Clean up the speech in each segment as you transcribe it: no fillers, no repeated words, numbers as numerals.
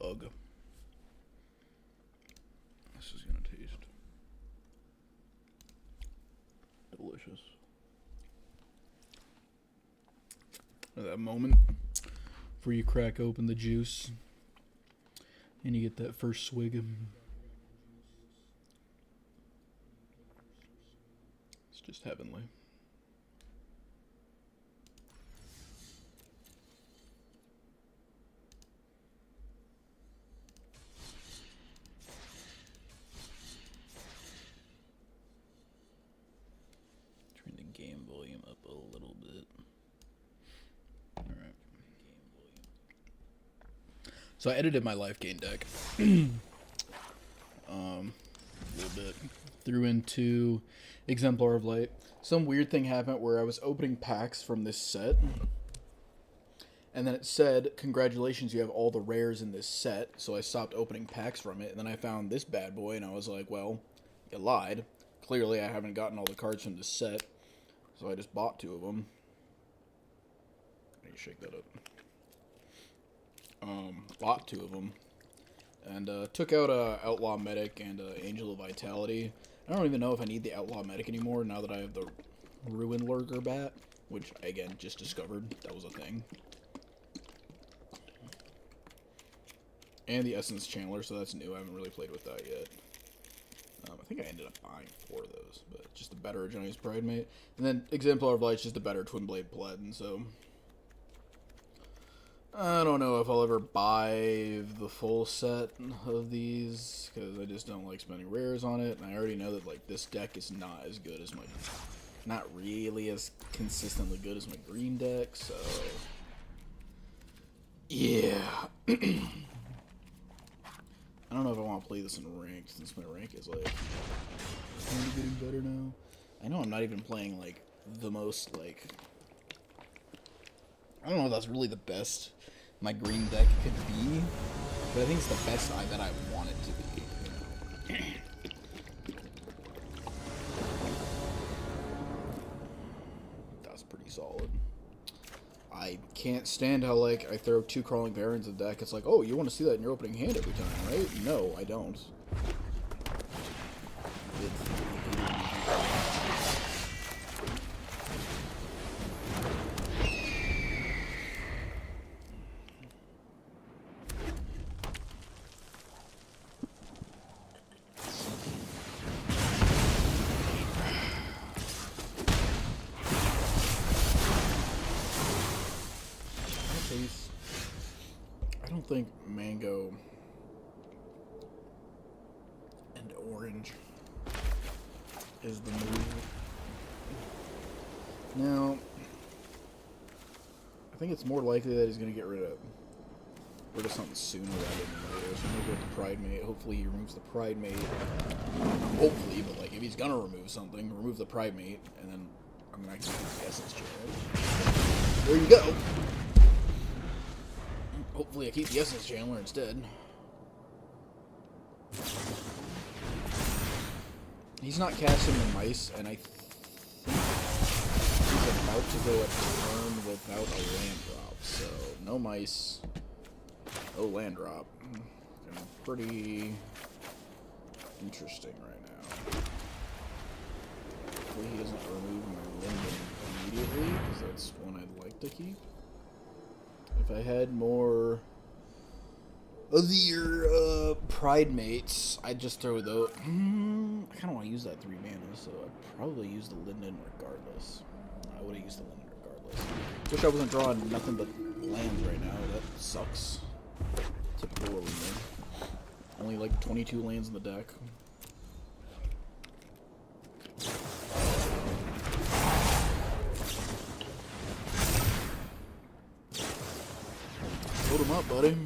Ugh. This is gonna taste delicious. That moment before you crack open the juice and you get that first swig. It's just heavenly. Turn the game volume up a little bit. Alright. So I edited my life gain deck. A little bit. Threw into Exemplar of Light. Some weird thing happened where I was opening packs from this set. And then it said, congratulations, you have all the rares in this set. So I stopped opening packs from it. And then I found this bad boy, and I was like, well, you lied. Clearly, I haven't gotten all the cards from this set. So I just bought 2 of them. I need to shake that up. Bought 2 of them. And took out Outlaw Medic and Angel of Vitality. I don't even know if I need the Outlaw Medic anymore now that I have the Ruin Lurker bat. Which, again, just discovered that was a thing. And the Essence Channeler, so that's new. I haven't really played with that yet. I think I ended up buying 4 of those, but just a better Johnny's Pridemate. And then Exemplar of Light's just a better Twin Blade Platin, so I don't know if I'll ever buy the full set of these, because I just don't like spending rares on it, and I already know that, like, this deck is not as good as my, not really as consistently good as my green deck, so yeah. I don't know if I want to play this in ranked, since my rank is, like, kind of getting better now. I know I'm not even playing, like, the most, like, I don't know if that's really the best my green deck could be, but I think it's the best that I want it to be. That's pretty solid. I can't stand how, like, I throw 2 Crawling Barons in the deck. It's like, oh, you want to see that in your opening hand every time, right? No, I don't. I don't think mango and orange is the move. Now, I think it's more likely that he's going to get rid of something sooner rather than later. So I'm going to go with the Pride Mate. Hopefully he removes the Pride Mate. Hopefully, but like if he's going to remove something, remove the Pride Mate, and then I'm going to actually use the Essence Channel. There you go. Hopefully I keep the Essence Chandler instead. He's not casting the mice, and I think he's about to go a turn without a land drop. So, no mice, no land drop. Pretty interesting right now. Hopefully he doesn't remove my Linden immediately, because that's one I'd like to keep. If I had more of your Pride Mates, I'd just throw those. I kind of want to use that 3 mana, so I'd probably use the Linden regardless. I would have used the Linden regardless. Wish I wasn't drawing nothing but lands right now. That sucks. Typical Linden. Only like 22 lands in the deck. Load him up, buddy.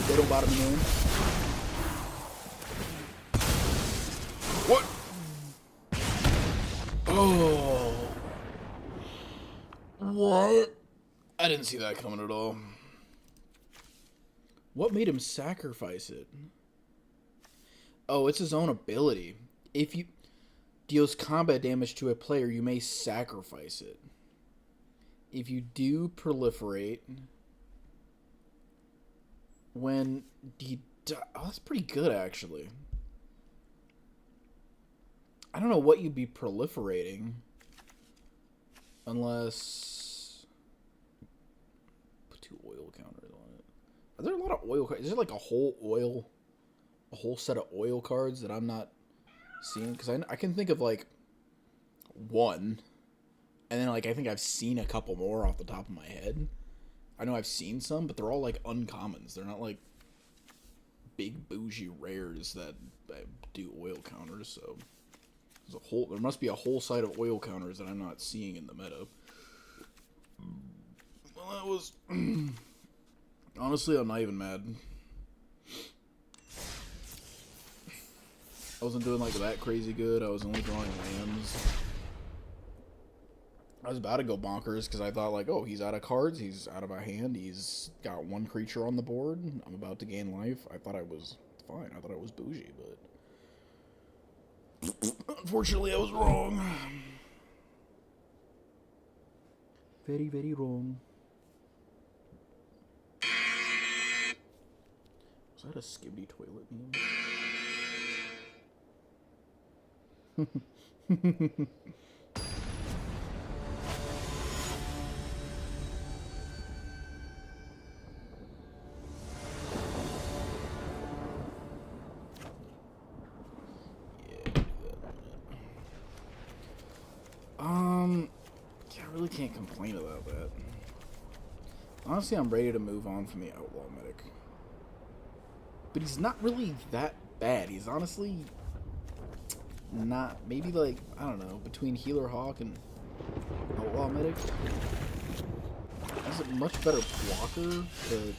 They don't bottom me in. What? Oh. What? I didn't see that coming at all. What made him sacrifice it? Oh, it's his own ability. If you deals combat damage to a player, you may sacrifice it. If you do proliferate, when he oh, that's pretty good actually. I don't know what you'd be proliferating unless put 2 oil counters on it. Are there a lot of oil cards? Is there like a whole set of oil cards that I'm not seeing? Because I can think of like one, and then like I think I've seen a couple more off the top of my head. I know I've seen some, but they're all like uncommons. They're not like big bougie rares that do oil counters. So there must be a whole side of oil counters that I'm not seeing in the meta. Well, that was honestly, I'm not even mad. I wasn't doing like that crazy good. I was only drawing lands. I was about to go bonkers because I thought like, oh, he's out of cards, he's out of a hand, he's got 1 creature on the board, I'm about to gain life. I thought I was fine. I thought I was bougie, but unfortunately I was wrong. Very, very wrong. Was that a Skibidi toilet meme? I really can't complain about that. Honestly, I'm ready to move on from the Outlaw Medic. But he's not really that bad. He's honestly not, maybe like, I don't know, between Healer Hawk and Outlaw Medic. He's a much better blocker, but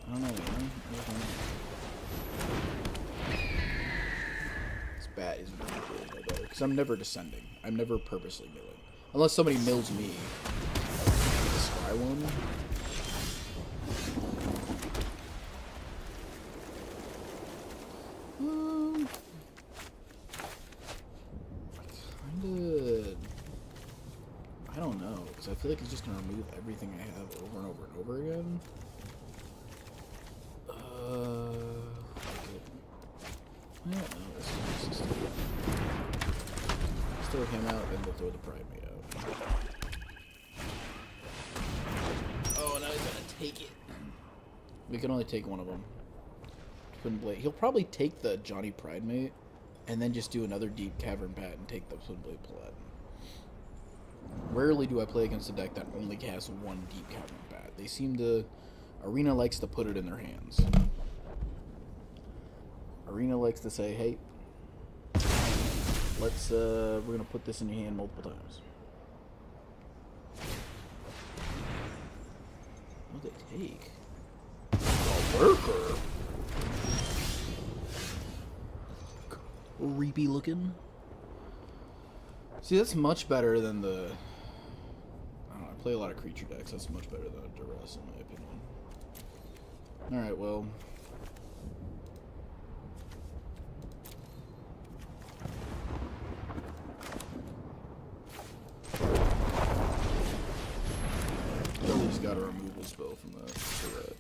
I don't know, man. It's bad. He's really no better. Because I'm never descending. I'm never purposely milling. Unless somebody mills me. The Sky one. I don't know, because I feel like it's just going to remove everything I have over and over and over again. I don't know. Let's throw him out, and we'll throw the Pride Mate out. Oh, now he's going to take it. We can only take one of them. Twin Blade. He'll probably take the Johnny Pride Mate, and then just do another Deep Cavern Bat and take the Twin Blade Paladin. Rarely do I play against a deck that only casts 1 Deep Cavern Bat. They seem to... Arena likes to put it in their hands. Arena likes to say, hey, let's, we're gonna put this in your hand multiple times. What did they take? A lurker? Creepy looking. See, that's much better than the... I don't know, I play a lot of creature decks. That's much better than a Duress, in my opinion. Alright, well... At least got a removal spell from that. For that.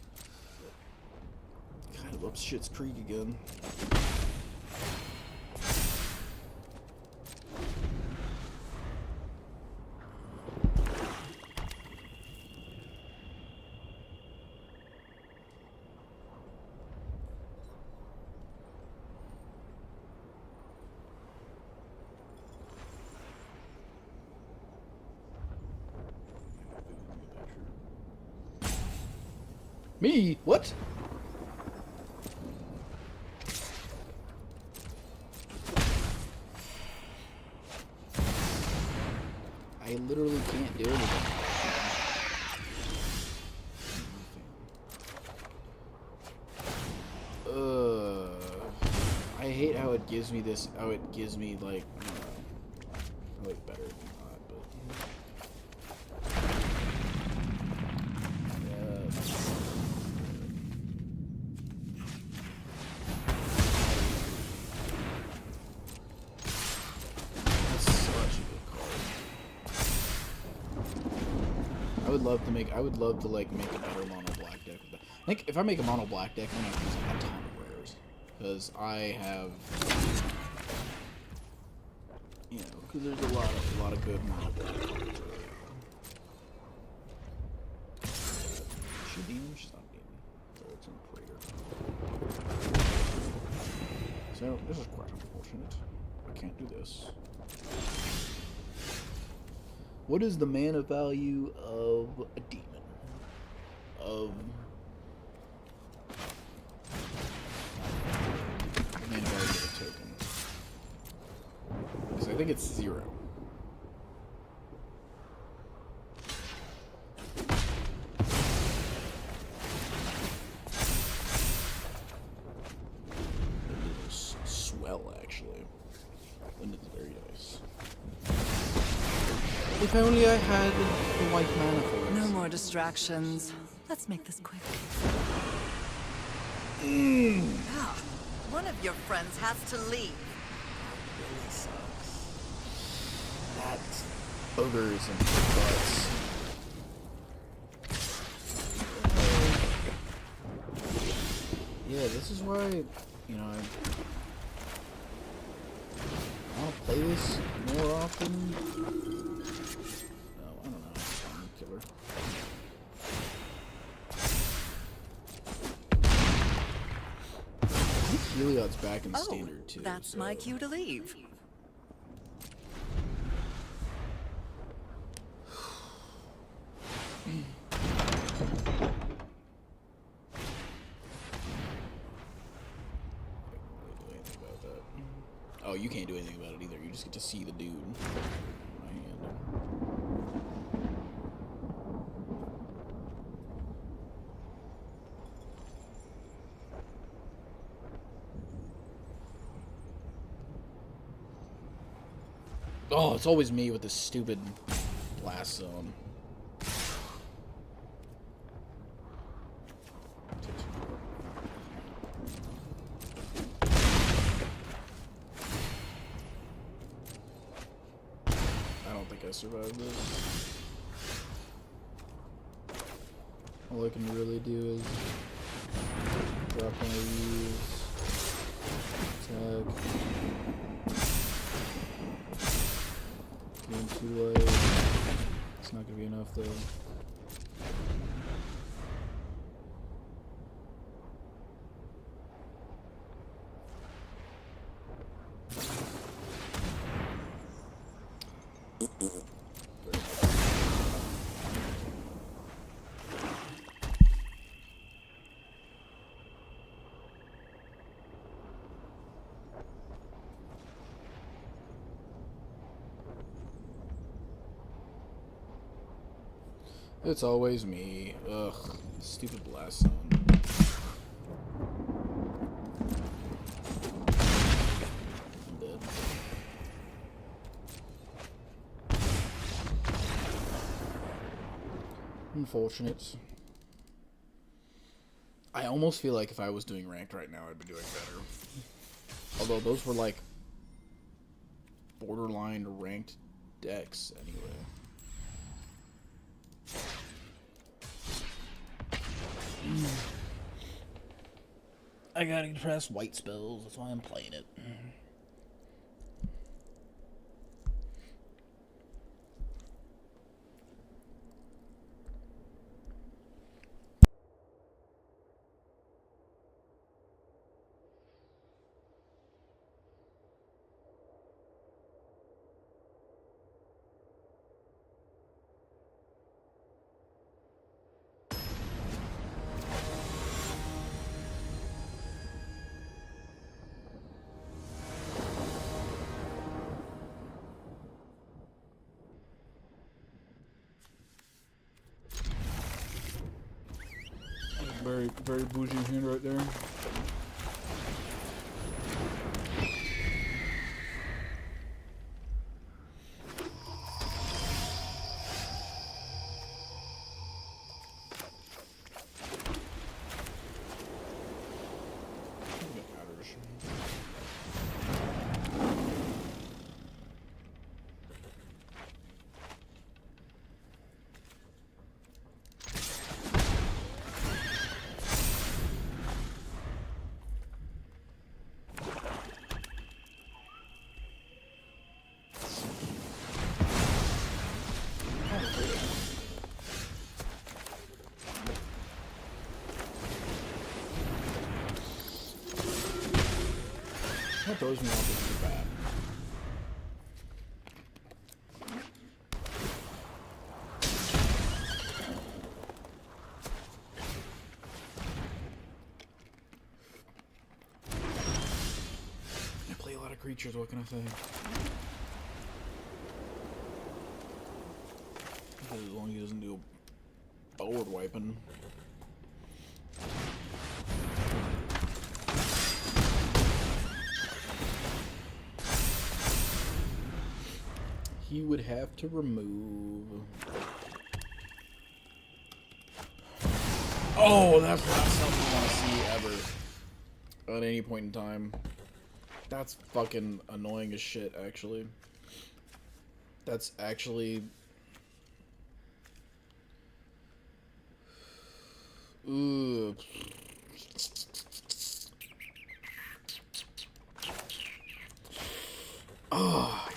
Kind of up Shit's Creek again. Me? What? I literally can't do anything. I hate how it gives me this, how it gives me like, I like better than that, but... I would love to like make a better mono black deck with that. I think if I make a mono black deck, I'm gonna have to use like a ton of rares. Because I have, you know, because there's a lot of good mono black cards. Is she demon? She's not demon. So it's in Praetor. So this is quite unfortunate. I can't do this. What is the mana value of a demon? Of mana value of a token. Because I think it's 0. Swell, actually. And it's very nice. If only I had the white mana for it. No more distractions. Let's make this quick. Ah, one of your friends has to leave. Really sucks. That's ogres and butts. Yeah, this is why, you know, I want to play this more often. I don't know. I'm a killer. I think Heliod's back in standard too. That's so. my cue to leave. Oh, you can't do anything about it either. You just get to see the dude in my hand. Oh, it's always me with this stupid blast zone. Survive this. All I can really do is drop one of these, attack, gain 2 life. It's not gonna be enough though. It's always me. Ugh, stupid blast zone. I'm dead. Unfortunate. I almost feel like if I was doing ranked right now, I'd be doing better. Although those were like borderline ranked decks anyway. I gotta press white spells, that's why I'm playing it. Very bougie hand right there. That throws me off is too bad. I play a lot of creatures, what can I say? As long as he doesn't do forward wiping. He would have to remove. Oh, that's not something I want to see ever. At any point in time. That's fucking annoying as shit, actually. That's actually. Ooh. Oh, yeah.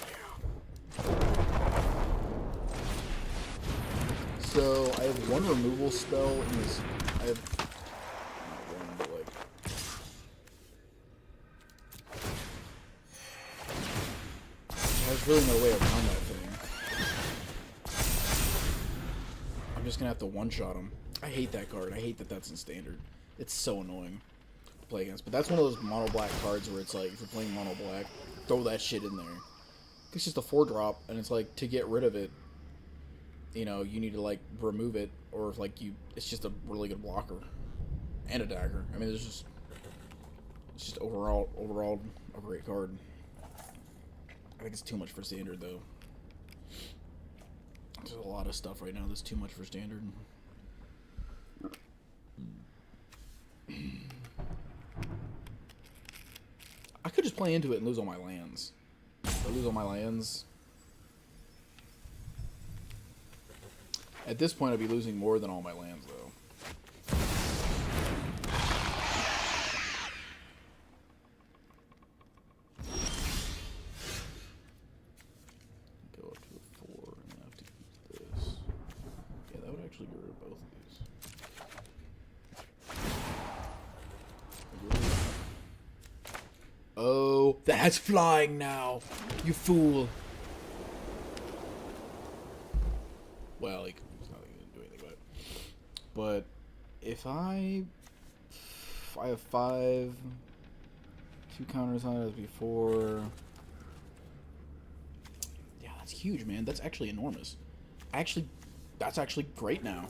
So, I have one removal spell in this. I have. Not one, but like. There's really no way around that thing. I'm just gonna have to one-shot him. I hate that card. I hate that that's in standard. It's so annoying to play against. But that's one of those mono-black cards where it's like, if you're playing mono-black, throw that shit in there. It's just a 4-drop, and it's like, to get rid of it, you know, you need to like remove it, or like it's just a really good blocker. And a dagger. I mean, it's just overall a great card. I think it's too much for standard, though. There's a lot of stuff right now that's too much for standard. I could just play into it and lose all my lands. If I lose all my lands. At this point, I'd be losing more than all my lands, though. Go up to a 4, and I have to keep this. Yeah, that would actually get rid of both of these. Oh, that's flying now! You fool! Well, like, it's not going to do anything about it. But, if I have 5, 2 counters on it as before. Yeah, that's huge, man. That's actually enormous. That's actually great now.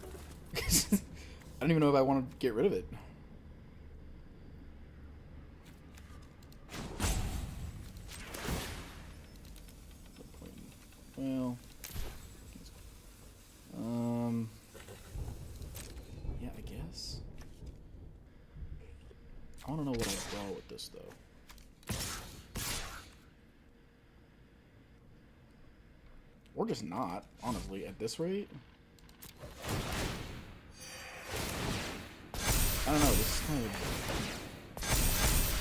I don't even know if I want to get rid of it. Well, yeah, I guess. I want to know what I draw with this, though. Or just not, honestly, at this rate. I don't know, this is kind of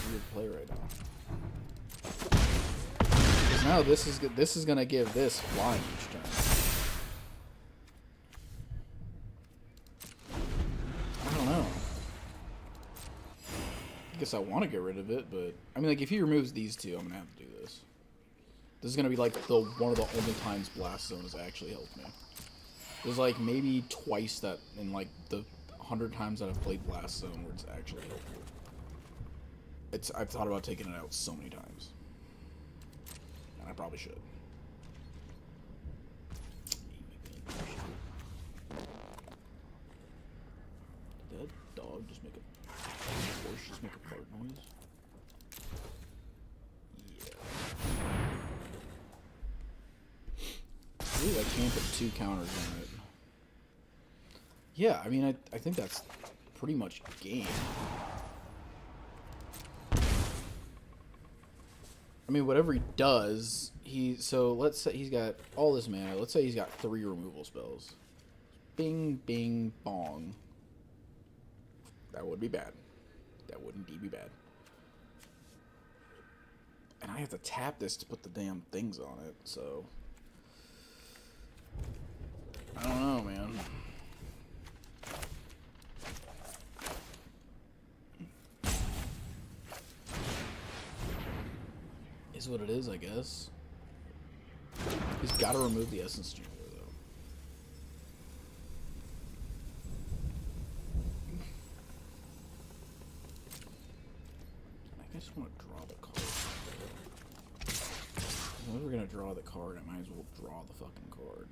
a weird play right now. Because now this is gonna give this flying each turn. I don't know. I guess I want to get rid of it, but I mean, like, if he removes these two, I'm gonna have to do this. This is gonna be like one of the only times Blast Zone has actually helped me. There's like maybe twice that in like the 100 times that I've played Blast Zone where it's actually helpful. I've thought about taking it out so many times. And I probably should. Did that dog just make a horse just make a fart noise? Yeah. Ooh, I can't put 2 counters on it. Yeah, I mean, I think that's pretty much game. I mean, whatever he does, so let's say he's got all this mana. Let's say he's got 3 removal spells. Bing, bing, bong. That would be bad. That would indeed be bad. And I have to tap this to put the damn things on it, so... I don't know, man. Is what it is, I guess. He's got to remove the Essence Chamber, though. I just want to draw the card. If we're going to draw the card, I might as well draw the fucking card.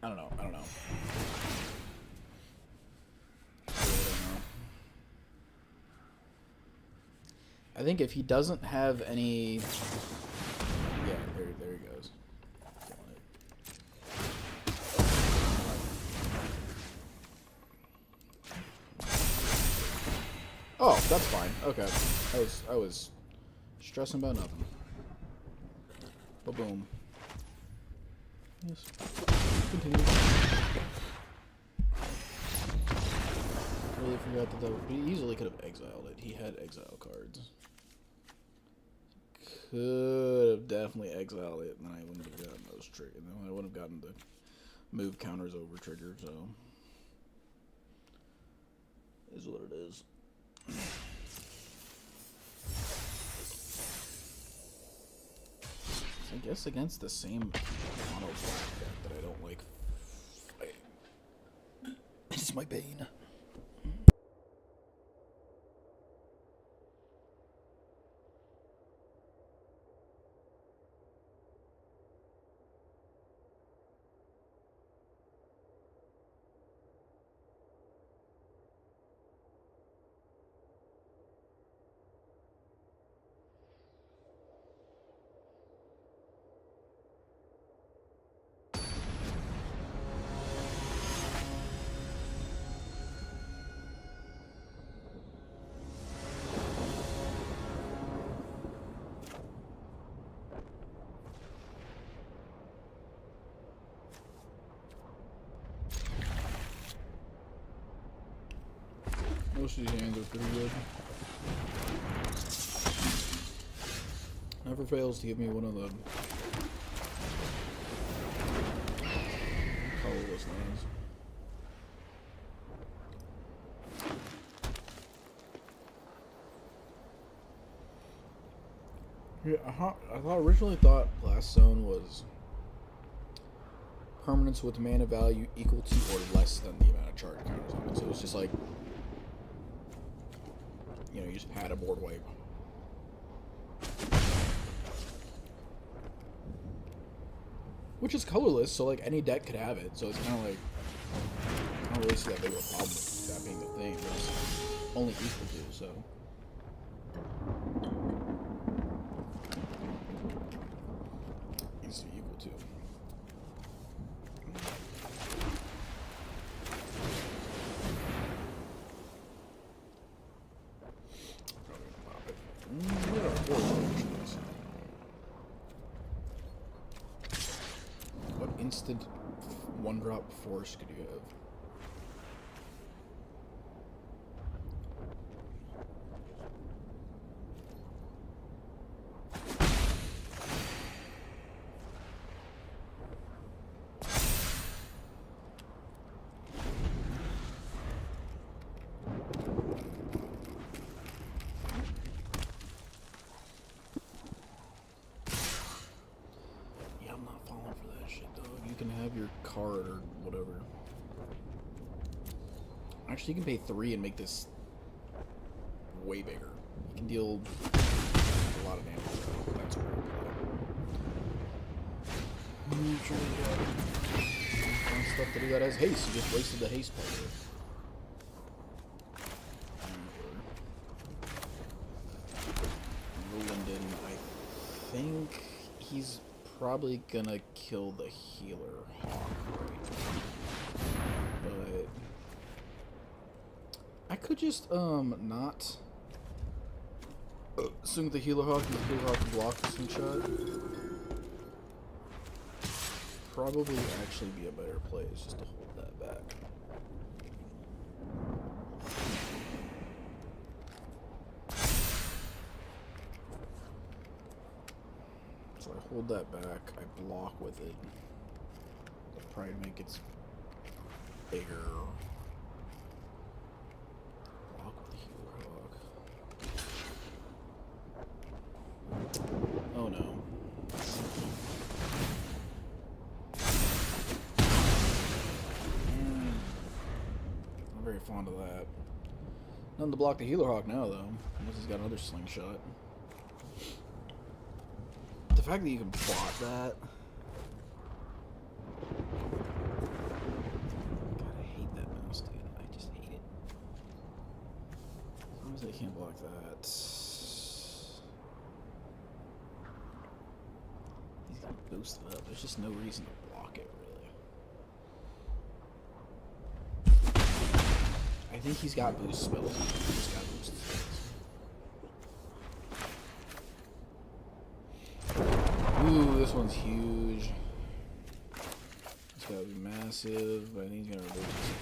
I don't know. I don't know. I think if he doesn't have any... Yeah, there he goes. Oh, that's fine. Okay. I was stressing about nothing. Ba-boom. Yes. Continue. Really forgot that he easily could have exiled it. He had exile cards. Could have definitely exiled it, and then I wouldn't have gotten those triggers. And then I wouldn't have gotten the move counters over triggered, so. Is what it is. I guess against the same mono black deck that I don't like fighting. It's my bane. Most of these hands are pretty good. Never fails to give me one of the colorless lands. Yeah, I originally thought Blast Zone was permanents with mana value equal to or less than the amount of charge counters on it. So it's just like, you know, you just had a board wipe. Which is colorless, so like any deck could have it. So it's kind of like, I don't really see that big of a problem with that being the thing. It's only equal to, so. Needs to be equal to. What instant one-drop force could you have? Card or whatever. Actually, you can pay 3 and make this way bigger. You can deal a lot of damage. That's cool. Fun stuff that he got as haste. He just wasted the haste part. Rolandin, I think he's probably gonna kill the healer hawk, right? But I could just not swing the healer hawk and the healer hawk block this one shot. Probably actually be a better play is just to hold that back. So I hold that back, I block with it. The Pride Mate gets bigger. Block with the Healer Hawk. fond of that. Nothing to block the Healer Hawk now, though. Unless he's got another slingshot. The fact that you can block that... God, I hate that mouse, dude. I just hate it. As long as they can't block that... He's gonna boost it up. There's just no reason to block it, really. I think he's got boost spells. He's got boost spells. Ooh, this one's huge. It's gotta be massive, but I think he's gonna reverse it.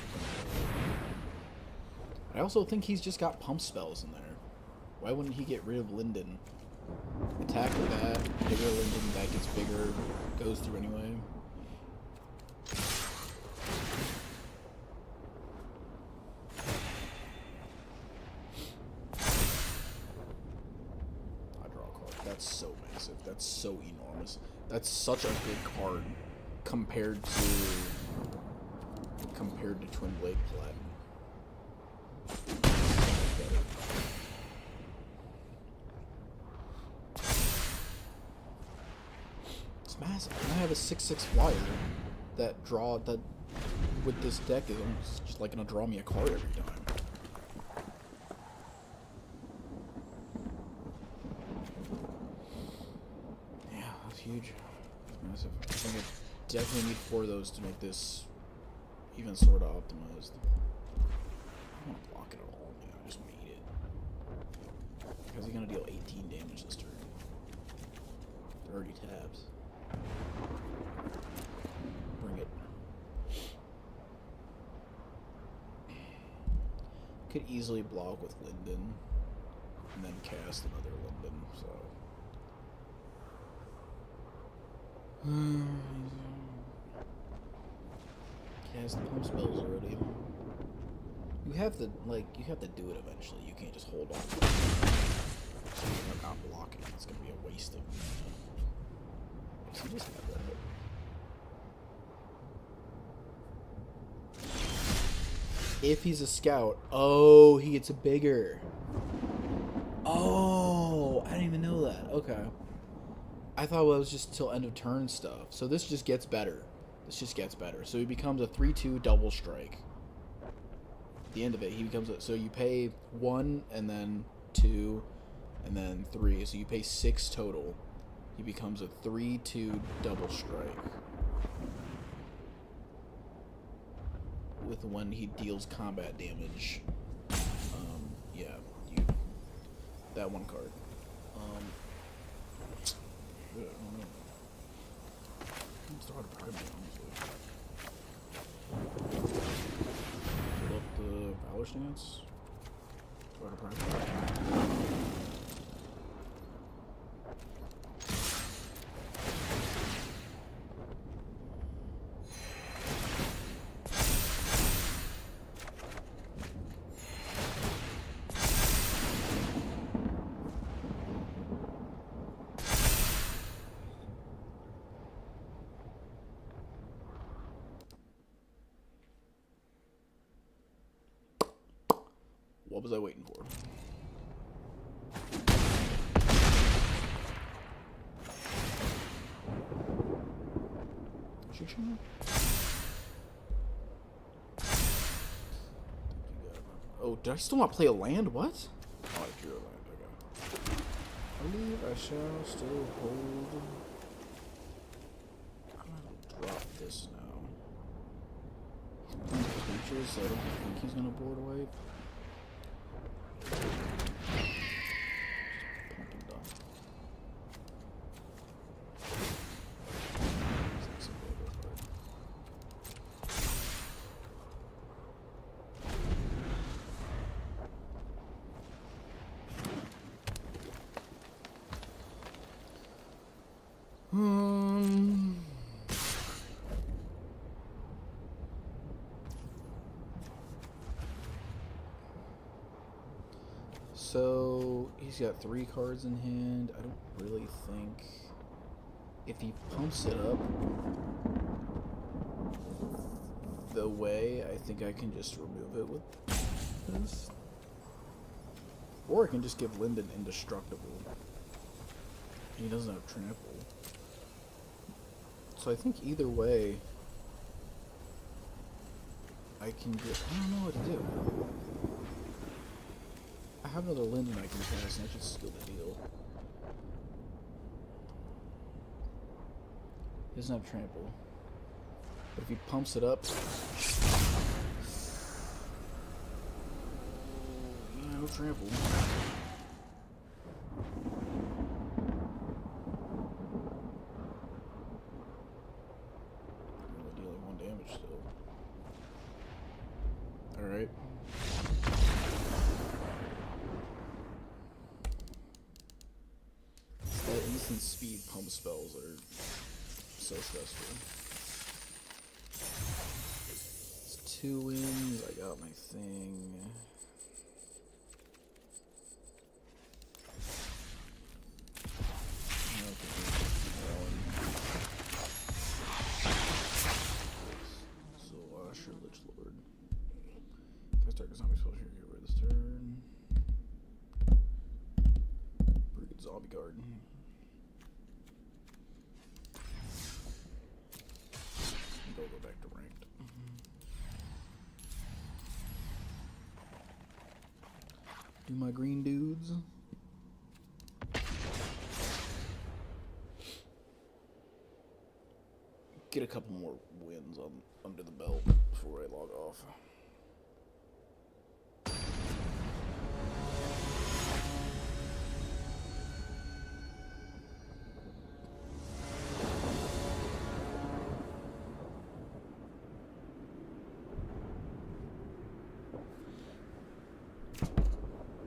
I also think he's just got pump spells in there. Why wouldn't he get rid of Linden? Attack with that, bigger Linden, that gets bigger, goes through anyway. I draw a card. That's so massive. That's so enormous. That's such a big card compared to Twin Blade Platinum. It's massive. I have a 6/6 flyer that with this deck is just like gonna draw me a card every time. Yeah, that's huge. That's massive. I think I definitely need 4 of those to make this even sort of optimized. I don't want to block it at all, man. I just want to eat it. How's he gonna deal 18 damage this turn? 30 tabs. Bring it. Could easily block with Linden and then cast another Linden, so. Cast the pump spells already. You have to do it eventually. You can't just hold on. So you're not blocking. It's gonna be a waste of mana. So you just have that. If he's a scout, oh, he gets a bigger. Oh, I didn't even know that. Okay. I thought it was just till end of turn stuff. So this just gets better. This just gets better. So he becomes a 3/2 double strike. At the end of it, he becomes so you pay 1 and then 2 and then 3. So you pay 6 total. He becomes a 3/2 double strike. With when he deals combat damage. Yeah, that one card. I don't know. It's hard to prime it, honestly. Put up the Valor Stance. It's hard to prime it. What was I waiting for? Oh, did I still not play a land? What? Oh, I drew a land. Okay. I believe I shall still hold. I'm gonna drop this now. He's playing creatures, so I don't think he's gonna board away. So he's got 3 cards in hand. I don't really think if he pumps it up the way, I think I can just remove move it with this. Or I can just give Linden indestructible. He doesn't have trample. So I think either way, I can get... I don't know what to do. I have another Linden I can cast, and that should seal the deal. He doesn't have trample. But if he pumps it up... Yeah, no trample. Only dealing 1 damage still. Alright. That instant speed pump spells are so stressful. It's 2 wins, I got my thing. Asher, Lich Lord. Cast target zombie spell here, get rid of this turn. Pretty good zombie guard. Go back to ranked. Do my green dudes. Get a couple more wins under the belt before I log off.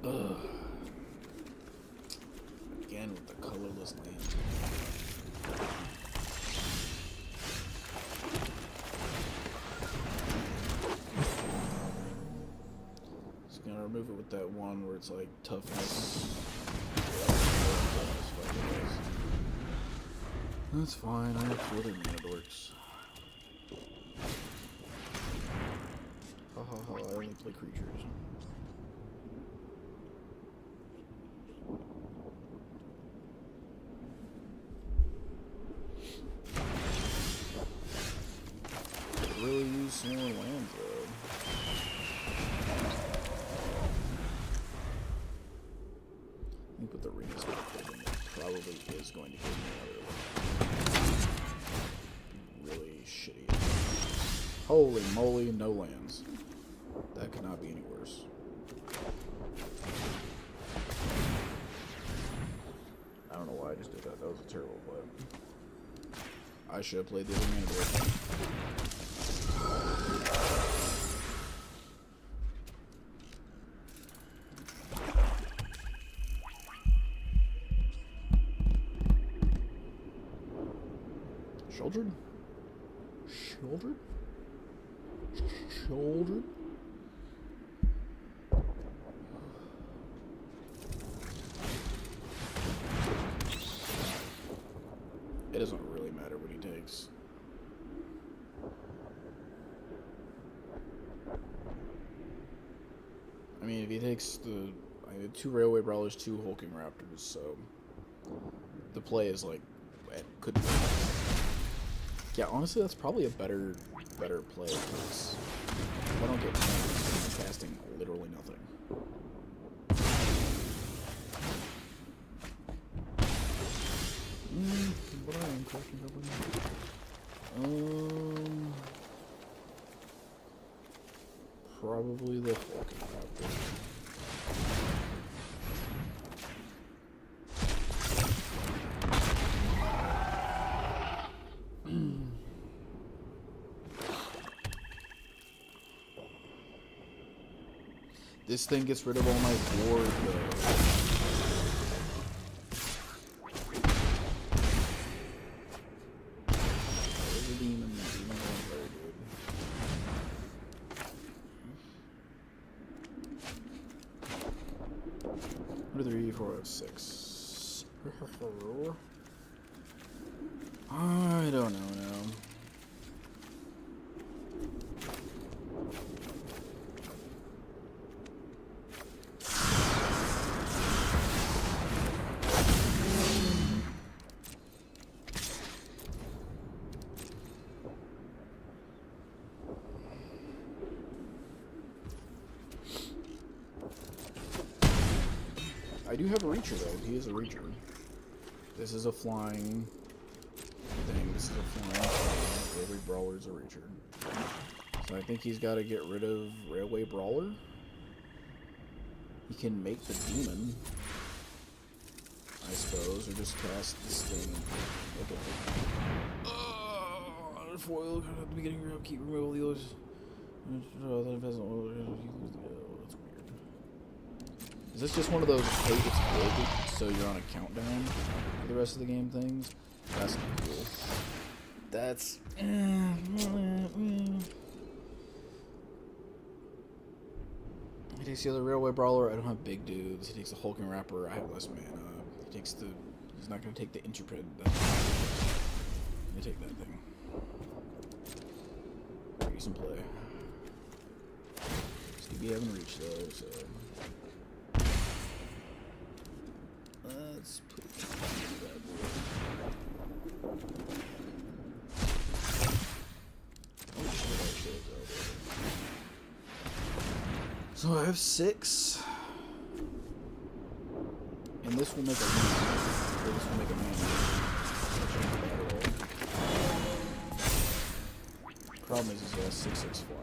Ugh. Again with the colorless land. Remove it with that one where it's like toughness. That's fine, I have 2 other mana dorks. Ha ha ha, I only play creatures. Could really use some more lands though. Put the Rings back in. It probably is going to give me another really shitty. Holy moly, no lands. That could not be any worse. I don't know why I just did that. That was a terrible play. I should have played the other mana board. Shouldered? Shouldered? Shouldered? It doesn't really matter what he takes. I mean, if he takes the 2 Railway Brawlers, 2 Hulking Raptors, so the play is like, it could be. Yeah, honestly, that's probably a better play, because if I don't get points, I'm casting literally nothing. What I am casting something? Probably the Hulking Raptor. This thing gets rid of all my ward, though. There's a demon. Demon is very good. 1, 2, 3, 4, 5, 6. I don't know now. I do have a Reacher, though. He is a Reacher. This is a flying thing. This is a flying thing. Every brawler is a Reacher. So I think he's got to get rid of Railway Brawler. He can make the demon, I suppose, or just cast this thing. Okay. Foil at the beginning of your upkeep, remove all the others. That's weird. Is this just one of those, hey, it's good, so you're on a countdown for the rest of the game things? That's not cool. That's... He takes the other Railway Brawler. I don't have big dudes. He takes the Hulking Rapper. I have less mana. He takes the... He's not going to take the Intrepid. Let me take that thing. Use and play. Stevie haven't reached though, so... Let's put that boy. Oh shit, so I have 6. And this will make a mana. Or this will make a mana. Problem is he has 6/6 flyer.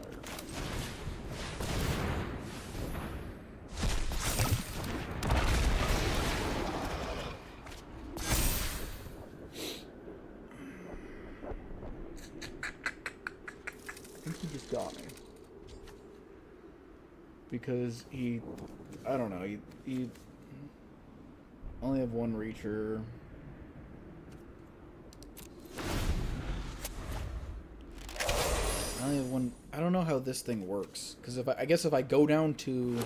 I think he just got me. Because he, I don't know, he only have one Reacher. I only have one. I don't know how this thing works. Because if I guess if I go down to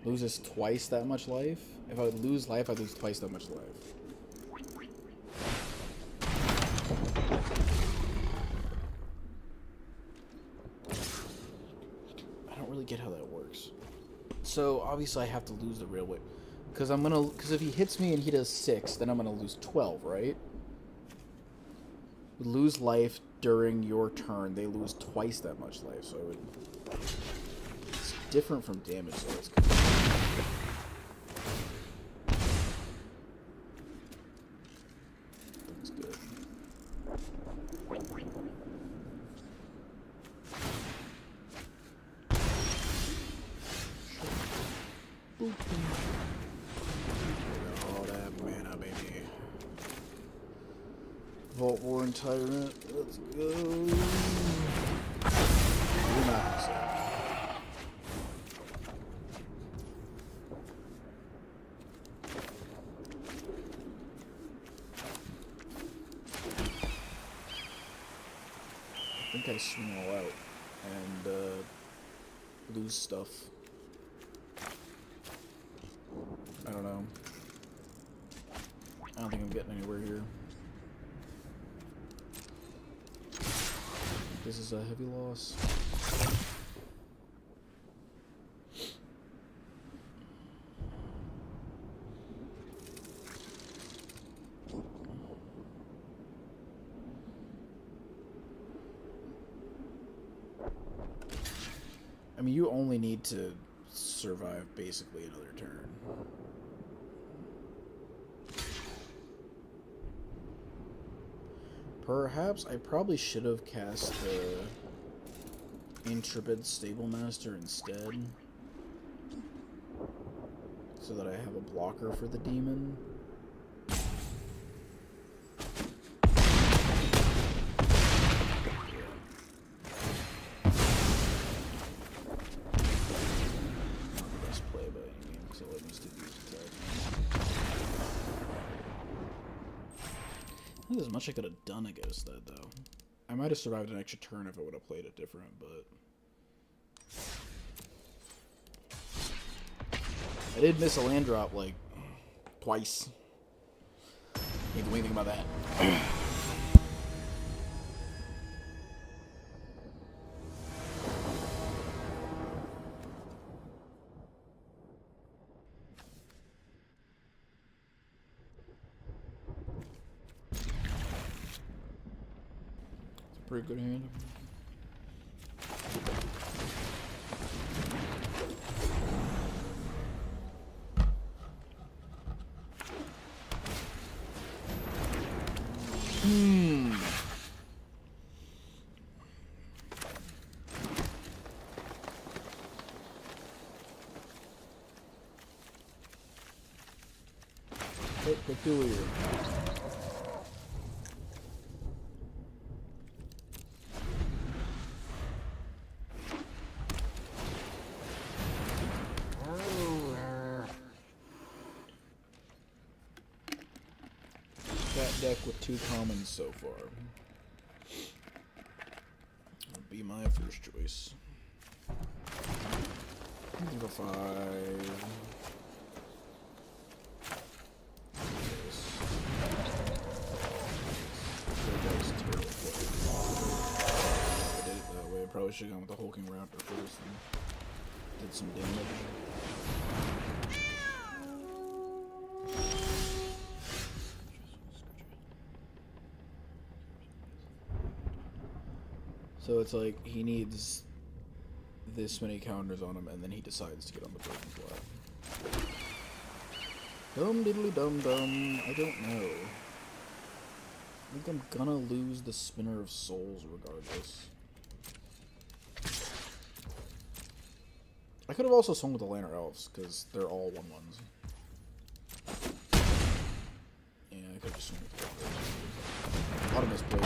loses twice that much life. If I lose life, I lose twice that much life. I don't really get how that works. So obviously I have to lose the railway. Because if he hits me and he does 6, then I'm gonna lose 12, right? Lose life during your turn. They lose twice that much life, so it's different from damage, so it's good. That's good. Oh, that mana, baby. Vault War and Tyrant. Let's go. You're not gonna say. I think I swing all out and lose stuff. I don't know. I don't think I'm getting anywhere here. This is a heavy loss. I mean, you only need to survive basically another turn. Perhaps I probably should have cast the Intrepid Stable Master instead, so that I have a blocker for the demon. There's much I could have done against that, though. I might have survived an extra turn if I would have played it different, but... I did miss a land drop, like, twice. Can't do anything about that. Pretty good hand. bit peculiar. That deck with 2 commons so far. Would be my first choice. Go 5. I probably should have gone with the Hulking Raptor first and did some damage. So it's like he needs this many counters on him and then he decides to get on the broken flat. Dum diddly dum dum. I don't know. I think I'm gonna lose the Spinner of Souls regardless. I could have also swung with the Lanner Elves, because they're all 1/1s. Yeah, I could have just swung with the Elves. A lot of misplays.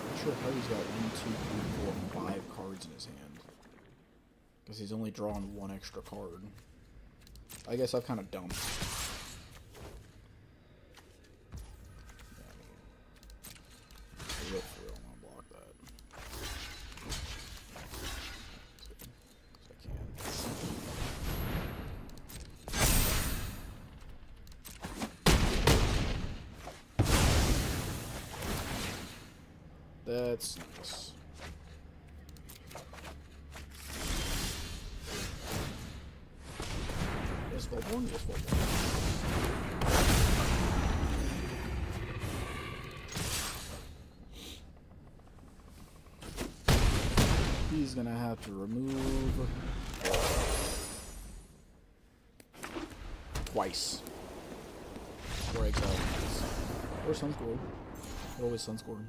Not sure how he's got 1, 2, 3, 4, 5 cards in his hand. Because he's only drawn 1 extra card. I guess I've kind of dumped. Yeah, I don't want to block that. I can. That's nice. Yes, Volborn? Yes, Volborn. He's gonna have to remove twice. Or exile once. Or Sunscore. Always Sunscore.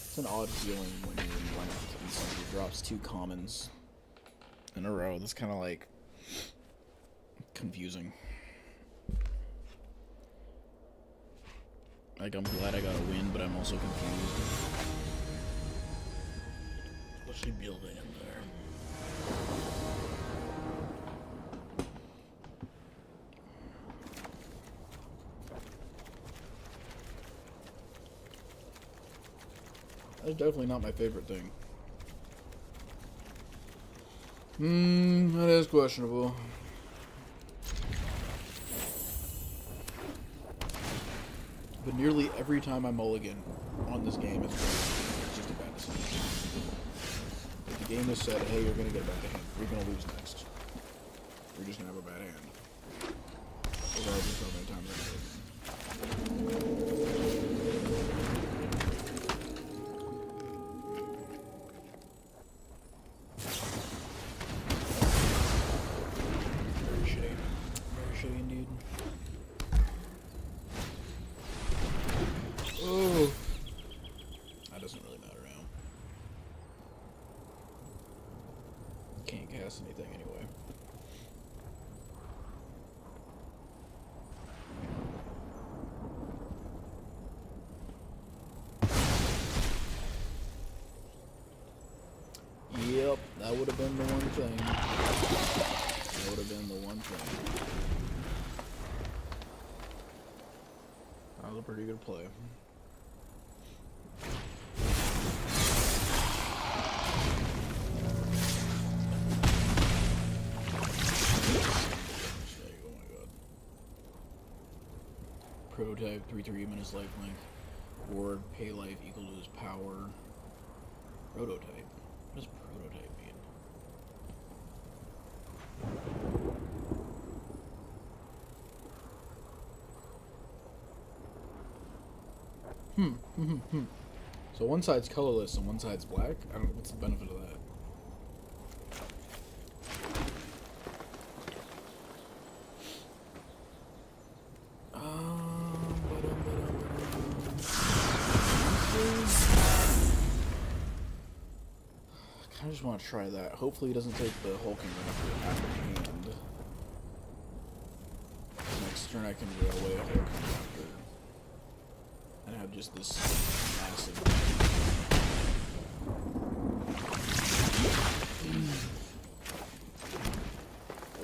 It's an odd feeling when you're in ranked and somebody drops 2 commons in a row. That's kind of like confusing. Like, I'm glad I got a win, but I'm also confused. What's she building in there? That's definitely not my favorite thing. That is questionable. But nearly every time I mulligan on this game, it's just a bad decision. If the game is said, hey, you're gonna get a bad hand, you're gonna lose next. You're just gonna have a bad hand. Regardless of how many times I mulligan. Very shitty. Very shitty indeed. Oh, that doesn't really matter now. Can't cast anything anyway. Yep, that would have been the one thing. That would have been the one thing. That was a pretty good play. Oh my god. Prototype 3/3 minus lifelink. Ward pay life equal to his power. Prototype? What does prototype mean? So one side's colorless and one side's black? I don't know, what's the benefit of that? I just want to try that. Hopefully he doesn't take the Hulking Raptor out of hand. Next turn I can railway a Hulking Raptor. And have just this massive...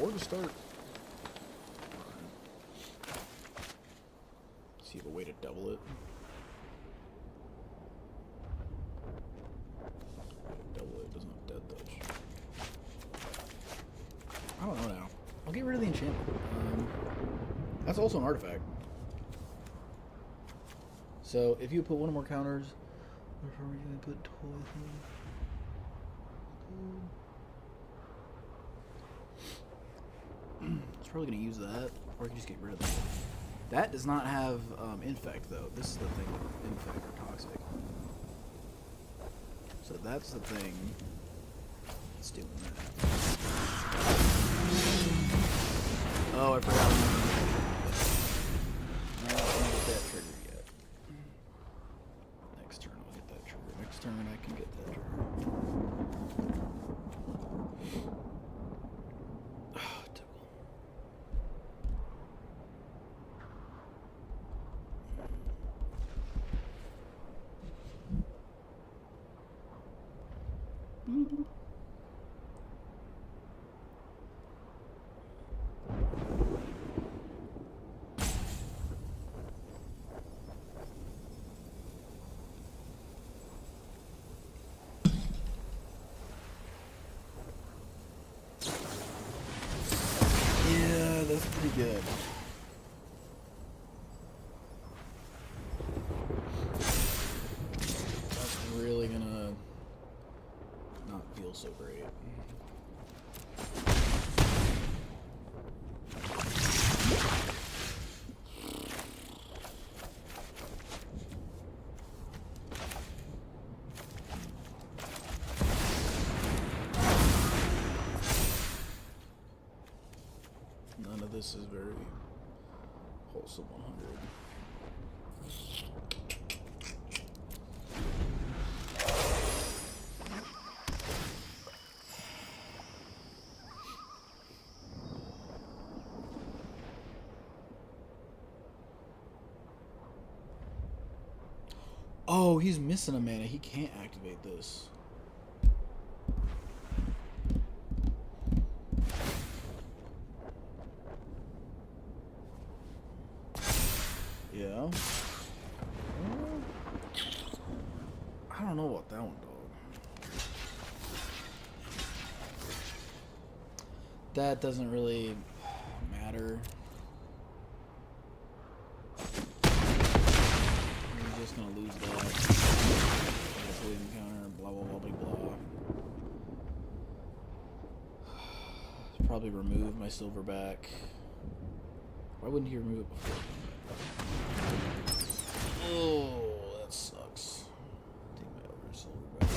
Or to start. See if a way to double it. Double it doesn't have death touch. I don't know now. I'll get rid of the enchantment. That's also an artifact. So if you put one or more counters, or are we gonna put toys in? It's probably gonna use that, or I can just get rid of that. That does not have infect though. This is the thing with infect or toxic. So that's the thing. Let's do that. Oh, I forgot. No, I don't get that trigger yet. Next turn I'll get that trigger. Next turn I can get that trigger. Yeah, that's pretty good. That's really gonna not feel so great. None of this is very wholesome 100. Oh, he's missing a mana. He can't activate this. Yeah. I don't know about that one, dog. That doesn't really matter. We're just gonna lose that. Encounter, blah blah blah blah blah. Probably remove my silverback. Why wouldn't he remove it before? Oh, that sucks. Take my other silverback.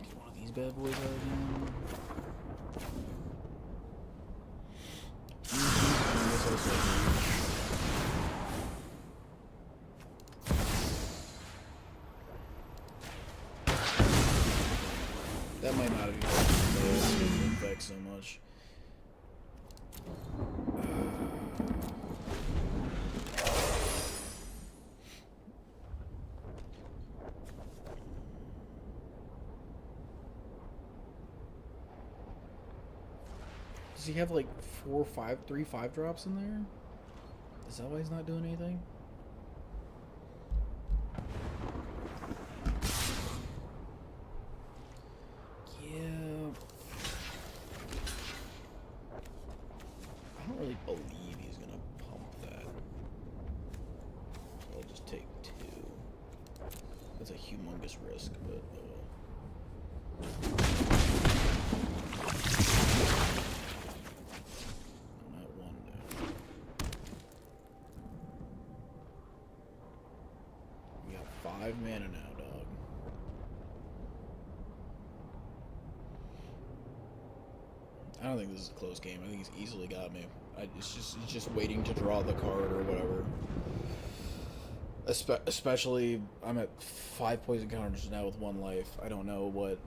Get one of these bad boys out again. That might not have been infect so much. Does he have like 3 5-drops in there? Is that why he's not doing anything? Yeah. I don't really believe he's gonna pump that. I'll just take 2. That's a humongous risk, but I'm at 1 now. We got 5 mana now, dog. I don't think this is a close game. I think he's easily got me. He's just waiting to draw the card or whatever. Especially, I'm at 5 poison counters now with 1 life. I don't know what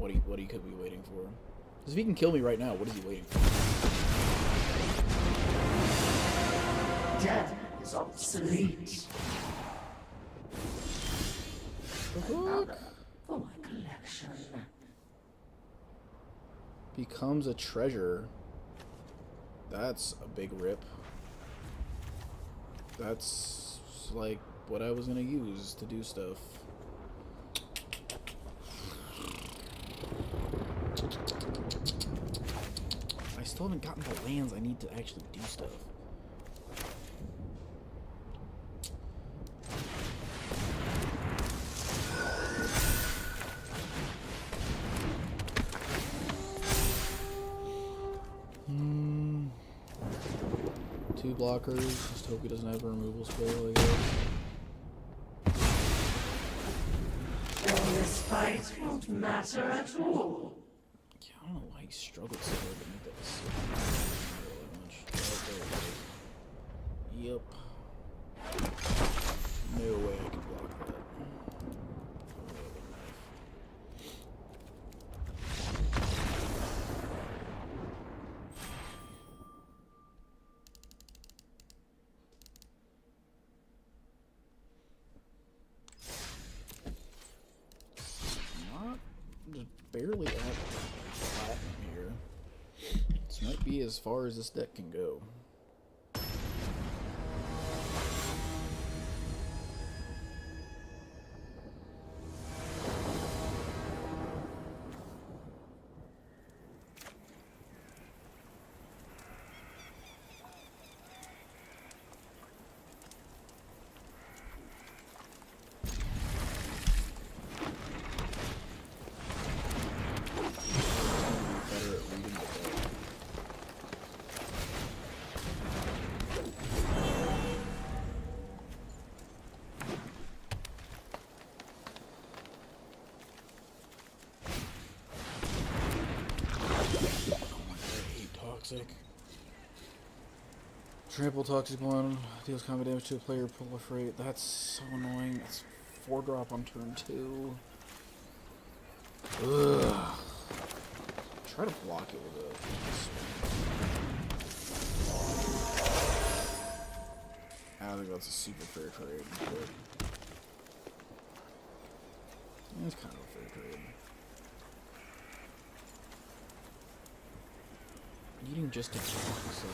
he could be waiting for. Because if he can kill me right now, what is he waiting for? Death is obsolete. Another for my collection. Becomes a treasure. That's a big rip. That's like what I was gonna use to do stuff. I still haven't gotten the lands I need to actually do stuff. Two blockers. Just hope he doesn't have a removal spell, I guess. This fight won't matter at all. Yeah, I don't know why he struggled so hard to make that decision. Really much. Yep. No way I can block that. Just barely at platinum here. This might be as far as this deck can go. Trample Toxic one deals combat damage to a player, proliferate. That's so annoying. That's 4-drop on turn 2. Ugh. Try to block it with a. I don't think that's a super fair trade. But it's kind of a fair trade. Needing just to block, so.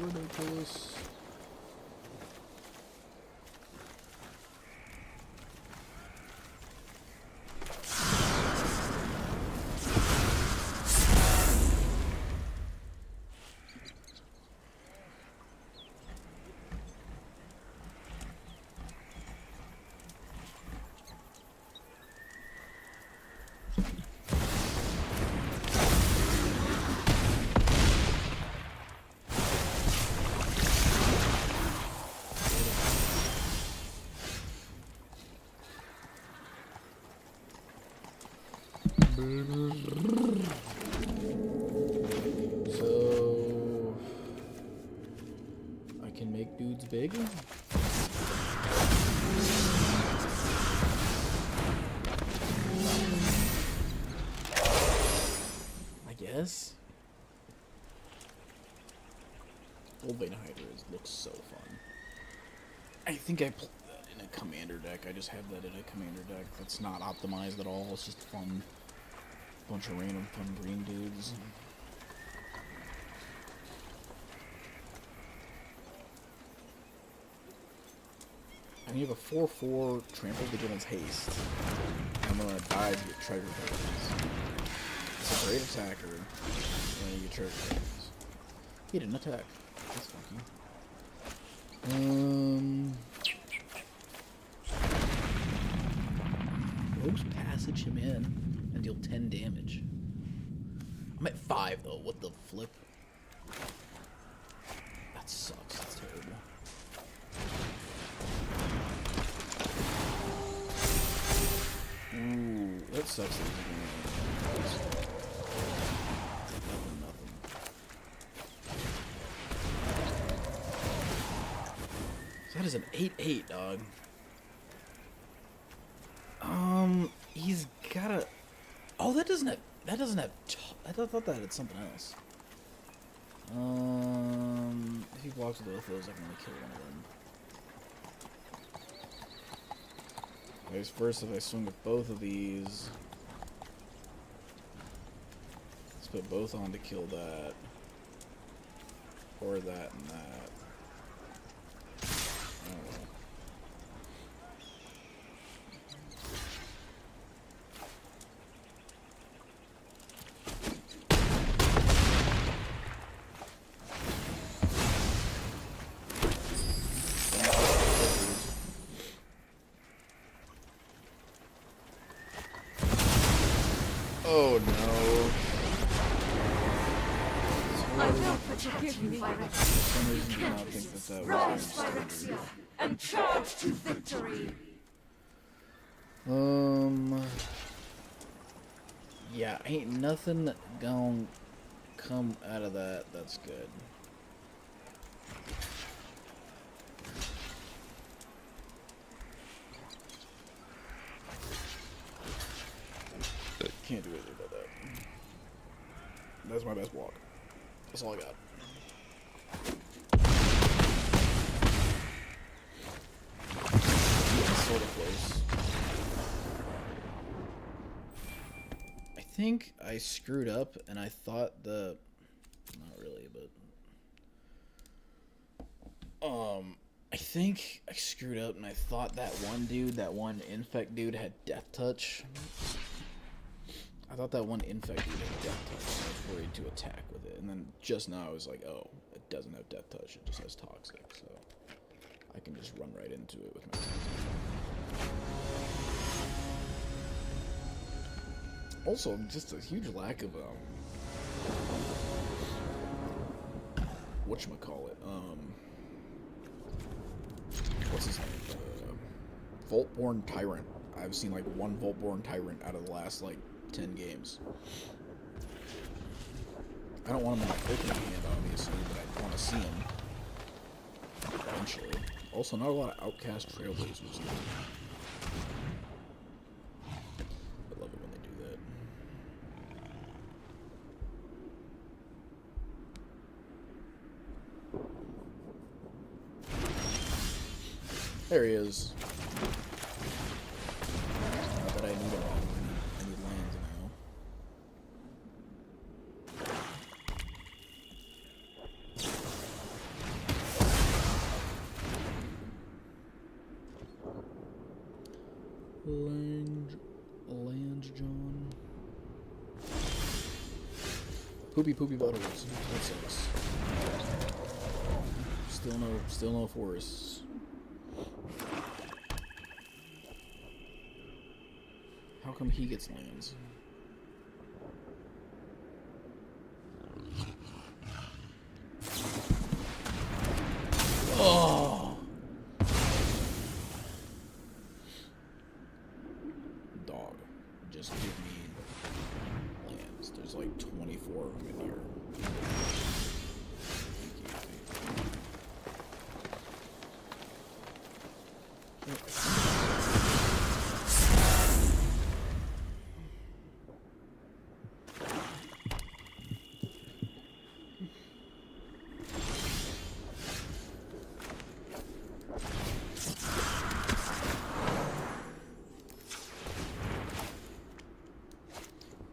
Ridiculous. So I can make dudes big. I guess. Old Bane Hydra looks so fun. I think I played that in a commander deck. I just have that in a commander deck that's not optimized at all. It's just fun. Bunch of random fun green dudes. And you have a 4/4 Trample Vigilance Haste. I'm gonna die to get treasure tokens. It's a great attacker, and you get treasure tokens. He didn't attack. That's funky. Rose Passage him in and deal 10 damage. I'm at 5 though. What the flip? That sucks. That's terrible. That sucks. That nothing. So that is an 8/8, dog. He's got a. Oh, that doesn't have. That doesn't have. I thought that had something else. If he blocks both of those, I can only kill one of them. Okay, first, if I swing with both of these, let's put both on to kill that, or that and that. I don't know. Oh no. I know what you're giving me. For some reason, do not think that Rise, was very Phyrexia, standard. and charge to victory. Yeah, ain't nothing gonna come out of that that's good. Can't do anything about that. That's my best block. That's all I got. Sort of close. I think I screwed up and I thought the... Not really, but... I think I screwed up and I thought that one infect dude had death touch. I thought that one infect dude had death touch, so I was worried to attack with it. And then just now I was like, oh, it doesn't have death touch, it just has toxic, so I can just run right into it with my toxic. Also, just a huge lack of whatchamacallit, what's his name? Voltborn Tyrant. I've seen like one Voltborn Tyrant out of the last like 10 games. I don't want him in my opening hand, obviously, but I want to see him eventually. Also, not a lot of Outcast Trailblazers. I love it when they do that. There he is. Not that I need him. I need lands now. Land, John. Poopy butters. That sucks. Still no forests. How come he gets lands? Oh! Dog. Just give me lands. There's like 24 of them in here.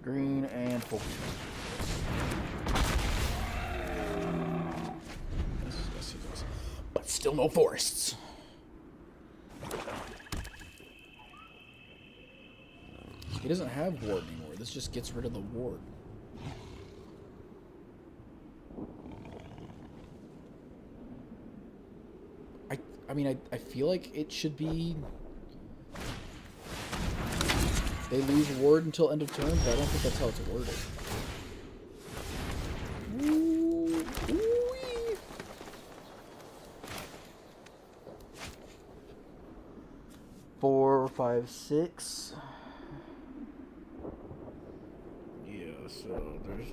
Green and purple. Yes, he does. But still no forests. He doesn't have ward anymore. This just gets rid of the ward. I mean, I feel like it should be... They lose ward until end of turn, but I don't think that's how it's worded. Ooh-wee. 4, 5, 6. so there's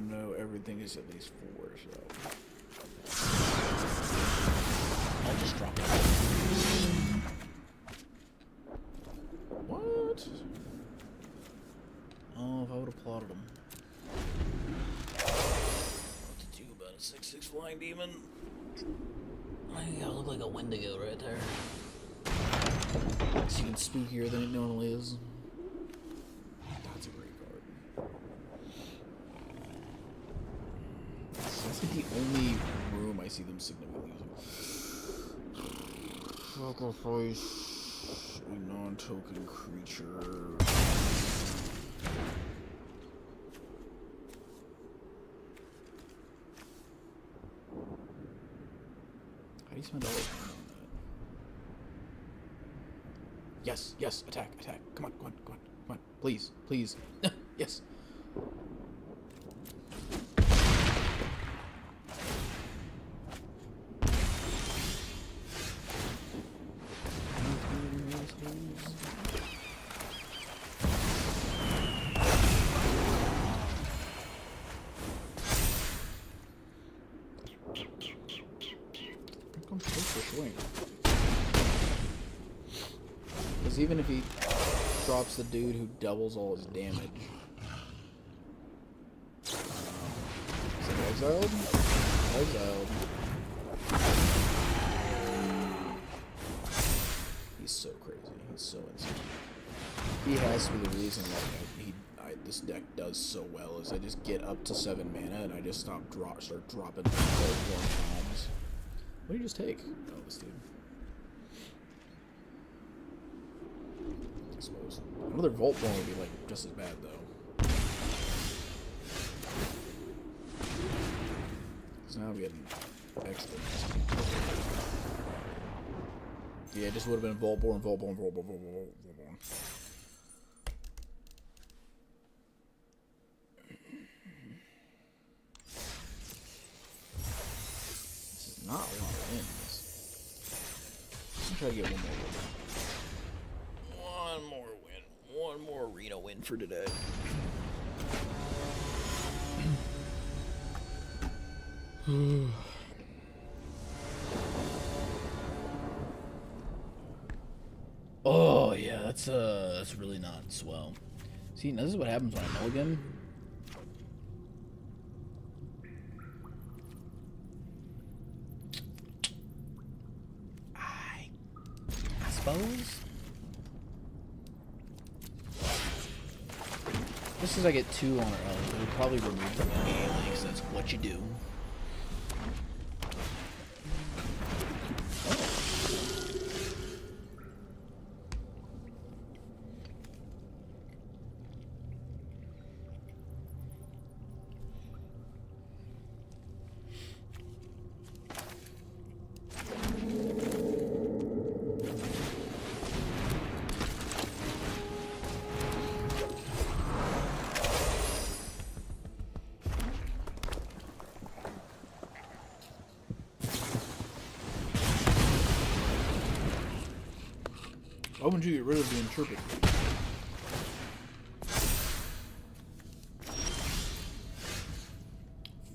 no everything is at least 4, so I'll just drop it. What? Oh, if I would have plotted them. What to do about a 6/6 flying demon? I gotta look like a Wendigo right there. It's even spookier than it normally is. That's a great card. That's like the only room I see them significantly using. Sacrifice a non-token creature. How do you spend all this money on that? Yes, yes, attack, attack. Come on, come on, come on, come on. Please, please. Yes. Because even if he drops the dude who doubles all his damage. Is it exiled? Exiled. He's so crazy. He's so insane. He has to be the reason why this deck does so well. Is I just get up to 7 mana and I just start dropping bombs. What did you just take? Oh, this dude. I suppose. Another Volt Born would be like just as bad though. So now I'm getting extra. Yeah, it just would have been Volt Born, Volt Born, Volt Born, Volt Born, Volt Born. This is not a lot of wins. I'm trying to get one more win. One more win. One more arena win for today. Oh yeah, that's really not swell. See, now this is what happens when I mulligan. I suppose. Just as I get 2 on her health, it'll probably remove them immediately, because that's what you do. Why wouldn't you get rid of the Interpret?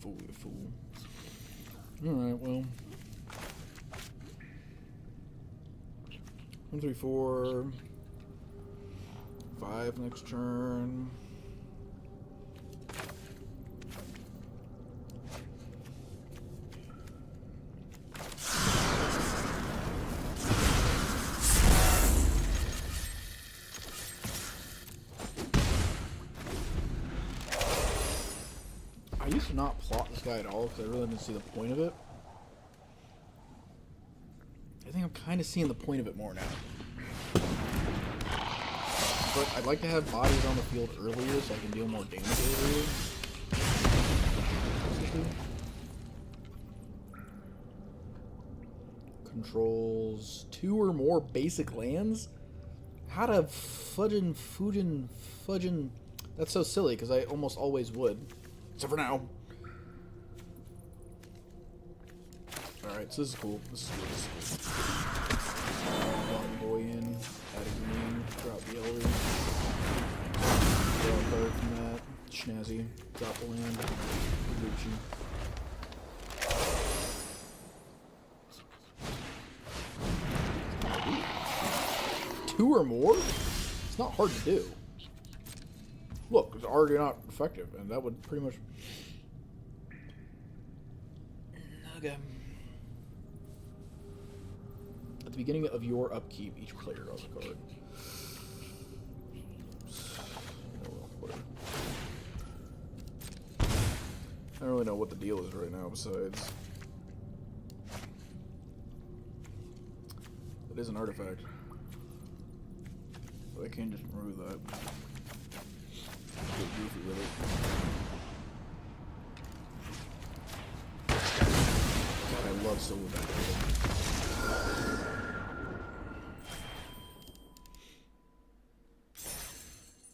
Fool, you fool. Alright, well. 1, 3, 4. 5 next turn. I used to not plot this guy at all because I really didn't see the point of it. I think I'm kind of seeing the point of it more now. But I'd like to have bodies on the field earlier so I can deal more damage earlier. Controls 2 or more basic lands? How to fudgin'. That's so silly because I almost always would. Except for now. Alright, so this is cool. This is cool. This is cool. One boy in, add a green, drop the yellow. Draw a card from that. Schnazzy. Drop a land. Gucci. Two or more? It's not hard to do. Look, it's already not effective, and that would pretty much... Okay. At the beginning of your upkeep, each player draws a card. Oh, well, whatever. I don't really know what the deal is right now, besides... It is an artifact. But I can't just remove that. Get goofy with it. God, I love Silverback.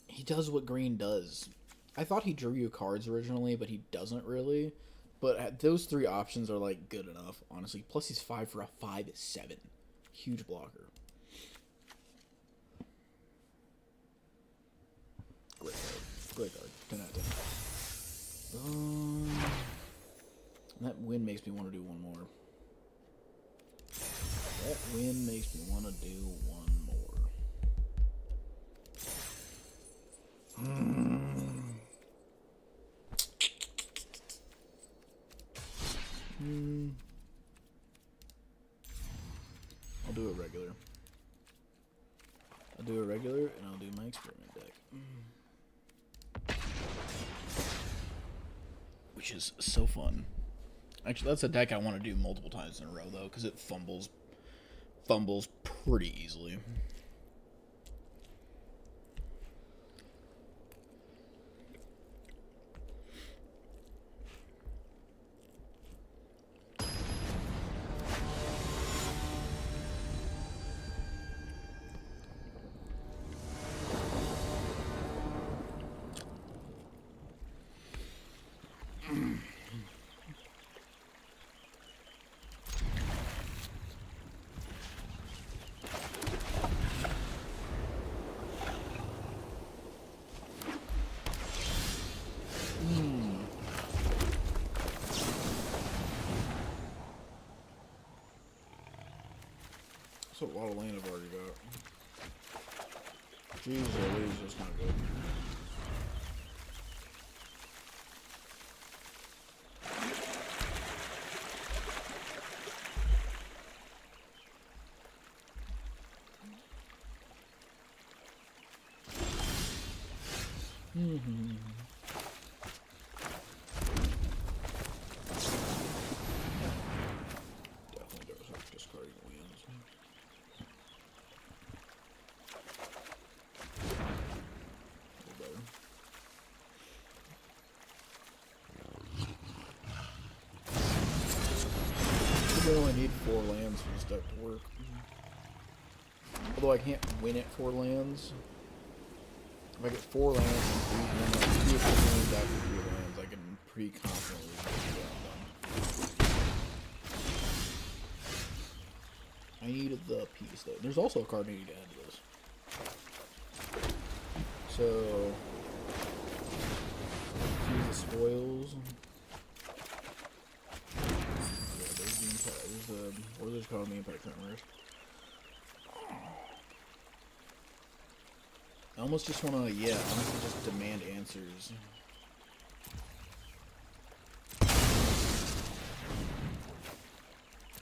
He does what green does. I thought he drew you cards originally, but he doesn't really. But those three options are like good enough, honestly. Plus he's 5 for a 5/7. Huge blocker. Great card. Great card. 10 out of 10. That win makes me want to do one more. That win makes me want to do one more. I'll do a regular. I'll do a regular, and I'll do my experiment deck. Which is so fun. Actually, that's a deck I want to do multiple times in a row, though, because it fumbles pretty easily. That's a lot of land I've already got. Jeez Louise, that's not good. Definitely does have discarding lands. I only need 4 lands for this deck to work. Although I can't win it 4 lands. If I get 4 lands and 3 lands after 3 lands, I can pretty confidently get that done. I need the piece though. There's also a card I need to add to this. So use the spoils. There's the Warlords calling me Impact Tremors. I almost just wanna, honestly just demand answers.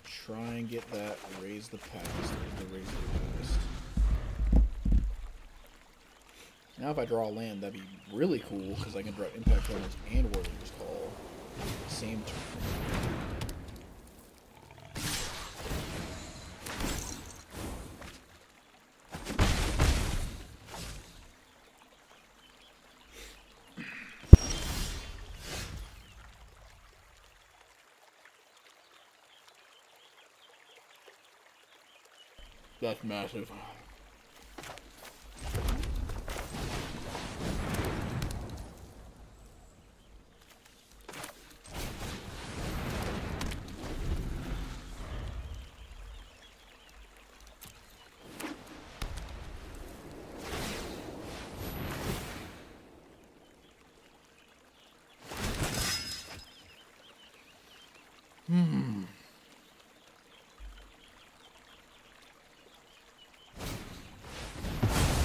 Try and get that raise the past, the raise the past. Now if I draw a land, that'd be really cool, because I can draw Impact Tremors and Warlords Call at the same turn. That's massive.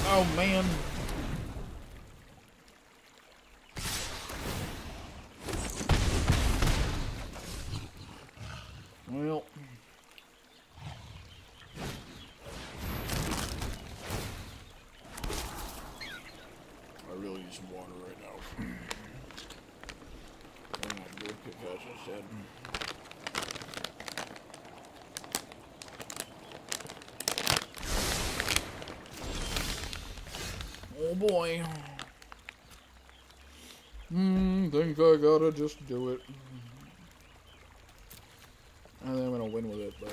Oh man. Well. I really need some water right now. I'm gonna have to go kick ass instead. Oh boy. Think I gotta just do it. I think I'm gonna win with it, but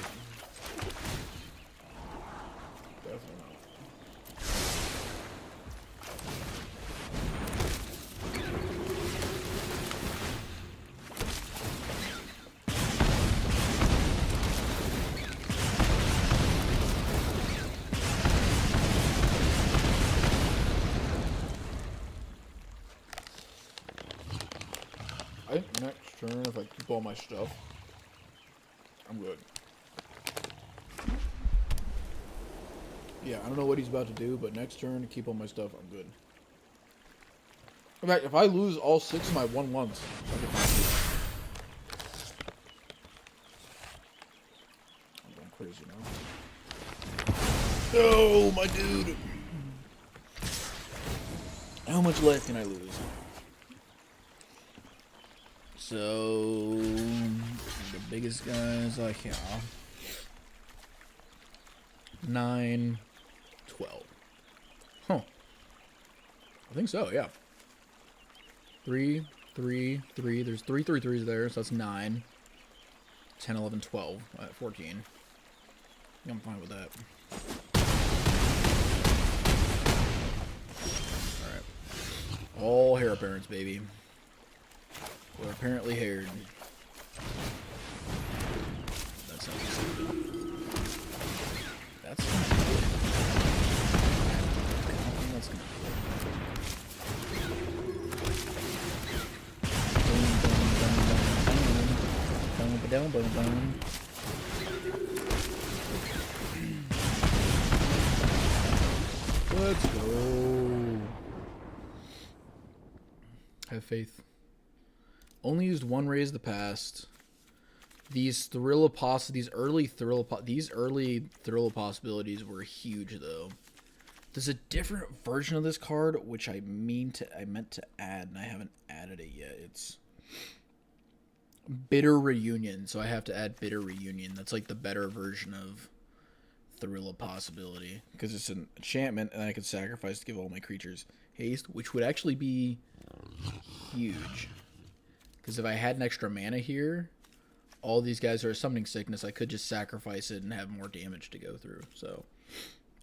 definitely not. I think next turn, if I keep all my stuff, I'm good. Yeah, I don't know what he's about to do, but next turn, to keep all my stuff, I'm good. In fact, if I lose all 6 of my 1/1s, I'll be fine. I'm going crazy now. Oh, my dude! How much life can I lose? So, the biggest guys I can. 9, 12. Huh. I think so, yeah. 3, 3, 3. There's 3 3s there, so that's 9. 10, 11, 12. 14. I'm fine with that. Alright. All hair appearance, baby. We're apparently haired. That sounds good. That's gonna be good. That's gonna be good. Boom, boom, boom, boom, boom, boom, boom. Let's go. Have faith. Only used 1 raise the past. These early Thrill of Possibilities were huge though. There's a different version of this card which I meant to add and I haven't added it yet. It's Bitter Reunion, so I have to add Bitter Reunion. That's like the better version of Thrill of Possibility because it's an enchantment and I can sacrifice to give all my creatures haste, which would actually be huge. Because if I had an extra mana here, all these guys are Summoning Sickness. I could just sacrifice it and have more damage to go through. So,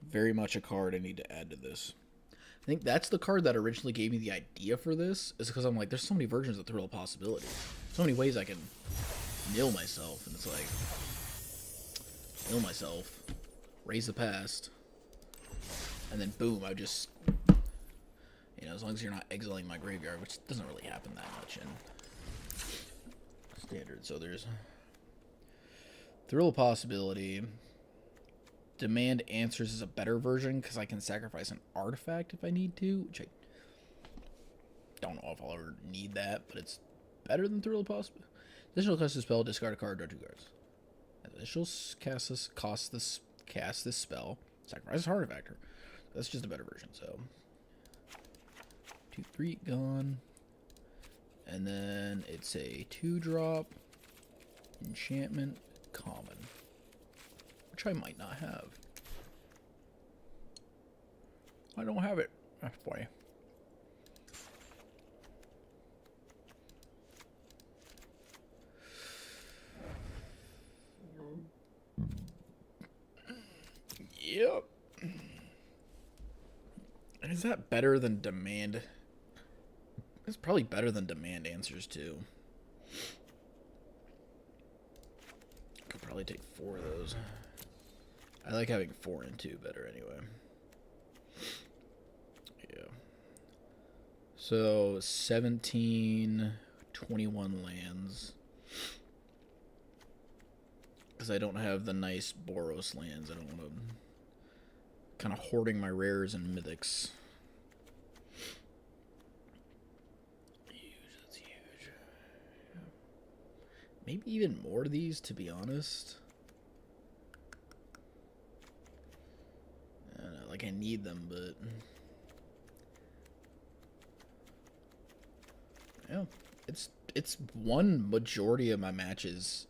very much a card I need to add to this. I think that's the card that originally gave me the idea for this. Is because I'm like, there's so many versions of Thrill of Possibility. So many ways I can mill myself. And it's like, mill myself, raise the past, and then boom, I just, you know, as long as you're not exiling my graveyard, which doesn't really happen that much in Standard. So there's Thrill of Possibility. Demand Answers is a better version because I can sacrifice an artifact if I need to, which I don't know if I'll ever need that, but it's better than Thrill of Possibility. Additional cast this spell, discard a card, draw 2 cards. Additional cast this spell, sacrifice an artifact. That's just a better version. So 2, 3 gone. And then it's a 2-drop enchantment common, which I might not have. I don't have it. That's funny. Yep. Is that better than Demand? It's probably better than Demand Answers too. Could probably take 4 of those. I like having 4 and 2 better anyway. Yeah. So 17, 21 lands. Because I don't have the nice Boros lands. I don't want to... Kind of hoarding my rares and mythics. Huge, that's huge. Maybe even more of these, to be honest. I don't know, like I need them, but... Yeah, it's won majority of my matches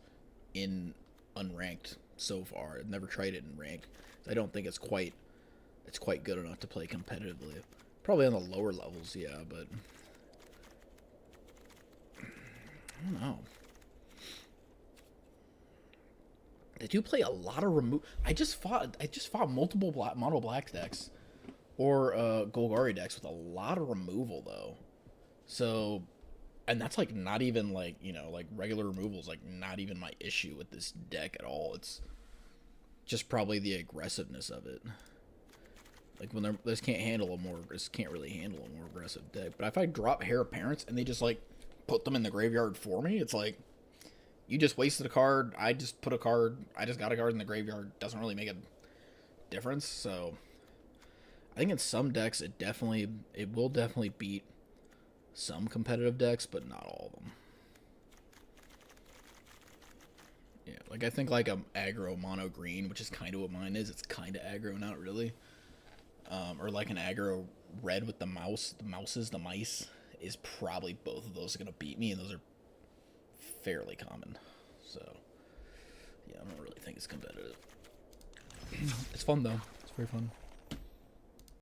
in unranked so far. I've never tried it in rank. I don't think it's quite good enough to play competitively. Probably on the lower levels, yeah, but I don't know. They do play a lot of remove. I just fought multiple mono black decks or Golgari decks with a lot of removal though. So, and that's like not even like, you know, like regular removals, like not even my issue with this deck at all. It's just probably the aggressiveness of it. Like when they just can't handle a more, just can't really handle a more aggressive deck. But if I drop Heir Apparents and they just like put them in the graveyard for me, it's like you just wasted a card. I just put a card. I just got a card in the graveyard. Doesn't really make a difference. So I think in some decks it will definitely beat some competitive decks, but not all of them. Yeah, like I think like a aggro mono green, which is kind of what mine is. It's kind of aggro, not really. Or like an aggro red with the mice is probably both of those are gonna beat me, and those are fairly common. So yeah, I don't really think it's competitive. It's fun though. It's very fun.